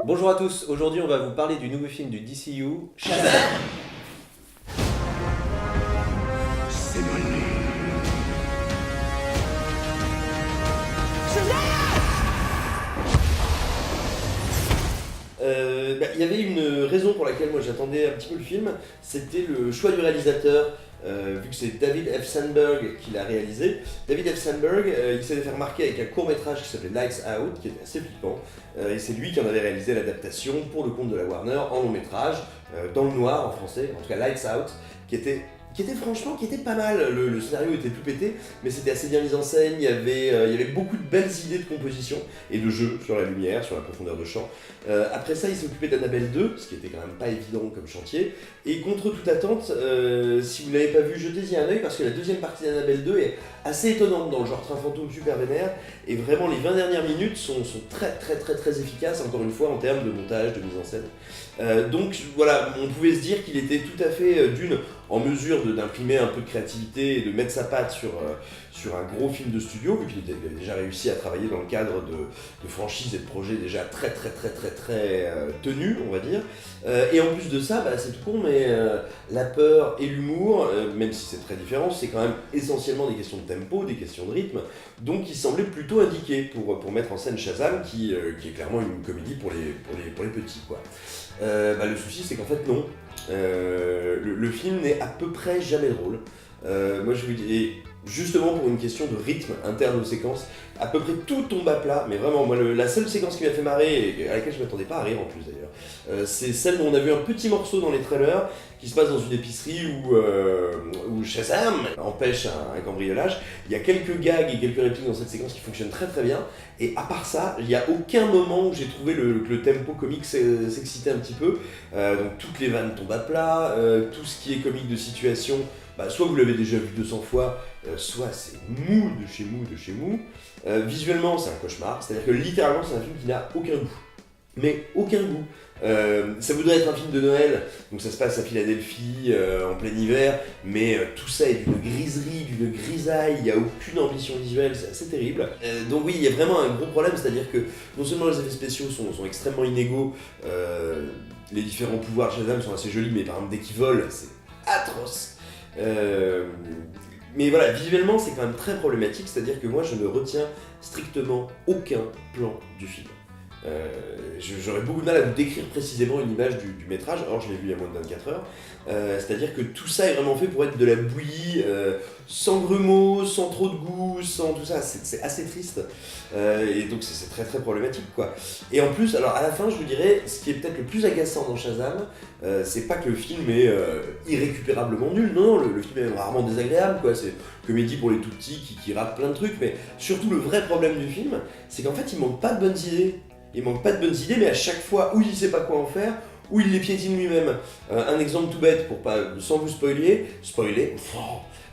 Bonjour à tous, aujourd'hui on va vous parler du nouveau film du DCU, Shazam. Il y avait une raison pour laquelle moi j'attendais un petit peu le film, c'était le choix du réalisateur, vu que c'est David F. Sandberg qui l'a réalisé. David F. Sandberg, il s'était fait remarquer avec un court-métrage qui s'appelait Lights Out, qui était assez flippant, et c'est lui qui en avait réalisé l'adaptation pour le compte de la Warner en long-métrage, dans le noir en français, en tout cas Lights Out, qui était franchement pas mal. Le scénario était tout pété, mais c'était assez bien mis en scène. Il y avait beaucoup de belles idées de composition et de jeu sur la lumière, sur la profondeur de champ. Après ça, il s'est occupé d'Annabelle 2, ce qui était quand même pas évident comme chantier. Et contre toute attente, si vous l'avez pas vu, jetez-y un œil parce que la deuxième partie d'Annabelle 2 est assez étonnante dans le genre train fantôme super vénère. Et vraiment, les 20 dernières minutes sont très efficaces, encore une fois, en termes de montage, de mise en scène. Donc voilà, on pouvait se dire qu'il était tout à fait en mesure d'imprimer un peu de créativité et de mettre sa patte sur un gros film de studio, vu qu'il avait déjà réussi à travailler dans le cadre de franchises et de projets déjà très tenus, on va dire. Et en plus de ça, c'est tout con, mais la peur et l'humour, même si c'est très différent, c'est quand même essentiellement des questions de tempo, des questions de rythme, donc il semblait plutôt indiqué pour mettre en scène Shazam, qui est clairement une comédie pour les petits, quoi. Le souci, c'est qu'en fait, non. Le film n'est à peu près jamais drôle. Moi, je vous dis, et justement pour une question de rythme interne aux séquences, à peu près tout tombe à plat, mais vraiment, moi, la seule séquence qui m'a fait marrer, et à laquelle je m'attendais pas à rire en plus d'ailleurs, c'est celle dont on a vu un petit morceau dans les trailers, qui se passe dans une épicerie où Shazam empêche un cambriolage. Il y a quelques gags et quelques répliques dans cette séquence qui fonctionnent très bien, et à part ça, il n'y a aucun moment où j'ai trouvé que le tempo comique s'excitait un petit peu. Donc toutes les vannes tombent à plat, tout ce qui est comique de situation, soit vous l'avez déjà vu 200 fois, soit c'est mou de chez mou. Visuellement, c'est un cauchemar, c'est-à-dire que littéralement, c'est un film qui n'a aucun goût. Mais aucun goût. Ça voudrait être un film de Noël, donc ça se passe à Philadelphie en plein hiver, mais tout ça est d'une griserie, d'une grisaille, il n'y a aucune ambition visuelle, c'est assez terrible. Donc oui, il y a vraiment un gros problème, c'est-à-dire que non seulement les effets spéciaux sont extrêmement inégaux, les différents pouvoirs de Shazam sont assez jolis, mais par exemple dès qu'il vole, c'est atroce. Mais voilà, visuellement c'est quand même très problématique, c'est-à-dire que moi je ne retiens strictement aucun plan du film. J'aurais beaucoup de mal à vous décrire précisément une image du métrage, or je l'ai vu il y a moins de 24 heures. C'est-à-dire que tout ça est vraiment fait pour être de la bouillie, sans grumeaux, sans trop de goût, sans tout ça, c'est assez triste. Et donc c'est très problématique, quoi. Et en plus, alors à la fin, je vous dirais, ce qui est peut-être le plus agaçant dans Shazam, c'est pas que le film est irrécupérablement nul, non, le film est même rarement désagréable, quoi. C'est une comédie pour les tout petits qui ratent plein de trucs, mais surtout le vrai problème du film, c'est qu'en fait il manque pas de bonnes idées. Il manque pas de bonnes idées, mais à chaque fois où il sait pas quoi en faire, où il les piétine lui-même. Un exemple tout bête, sans vous spoiler,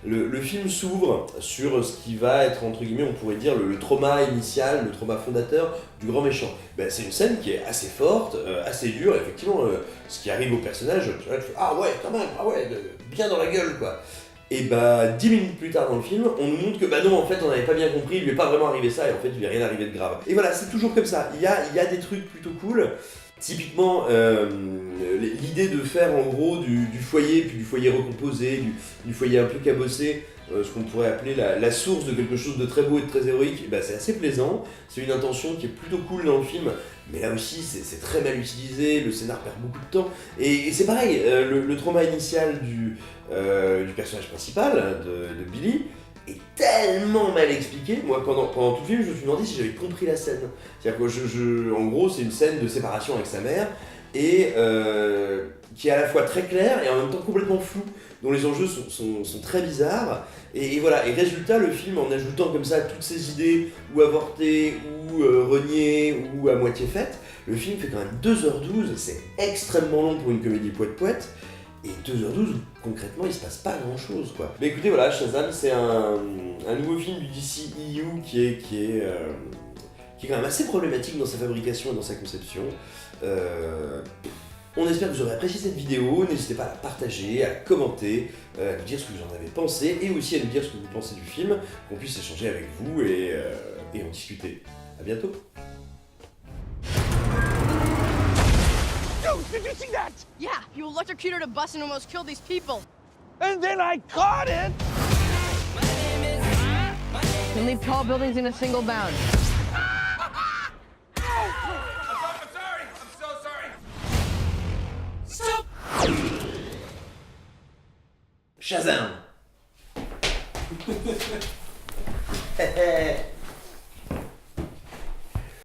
le film s'ouvre sur ce qui va être, entre guillemets, on pourrait dire le trauma initial, le trauma fondateur du grand méchant. C'est une scène qui est assez forte, assez dure, et effectivement, ce qui arrive au personnage, tu fais, ah ouais, quand même, ah ouais, bien dans la gueule, quoi. Et 10 minutes plus tard dans le film, on nous montre que non, en fait, on n'avait pas bien compris, il lui est pas vraiment arrivé ça, et en fait, il lui est rien arrivé de grave. Et voilà, c'est toujours comme ça. Il y a des trucs plutôt cool. Typiquement, l'idée de faire en gros du foyer, puis du foyer recomposé, du foyer un peu cabossé, ce qu'on pourrait appeler la source de quelque chose de très beau et de très héroïque, c'est assez plaisant. C'est une intention qui est plutôt cool dans le film, mais là aussi c'est très mal utilisé, le scénar perd beaucoup de temps. Et c'est pareil, le trauma initial du personnage principal, de Billy, est tellement mal expliqué. Moi, pendant tout le film, je me suis demandé si j'avais compris la scène. C'est-à-dire que en gros, c'est une scène de séparation avec sa mère, et qui est à la fois très claire et en même temps complètement floue, dont les enjeux sont très bizarres. Et voilà, et résultat, le film, en ajoutant comme ça toutes ces idées, ou avortées, ou reniées, ou à moitié faites, le film fait quand même 2h12, c'est extrêmement long pour une comédie poète-poète. Et 2h12, concrètement, il se passe pas grand chose, quoi. Mais écoutez, voilà, Shazam, c'est un nouveau film du DCEU qui est quand même assez problématique dans sa fabrication et dans sa conception. On espère que vous aurez apprécié cette vidéo, n'hésitez pas à la partager, à la commenter, à nous dire ce que vous en avez pensé, et aussi à nous dire ce que vous pensez du film, qu'on puisse échanger avec vous et en discuter. À bientôt. Dude, did you see that? Yeah, you electrocuted a bus and almost killed these people. And then I caught it! You leave tall buildings in a single bound. I'm sorry! I'm so sorry! Stop! Shazam.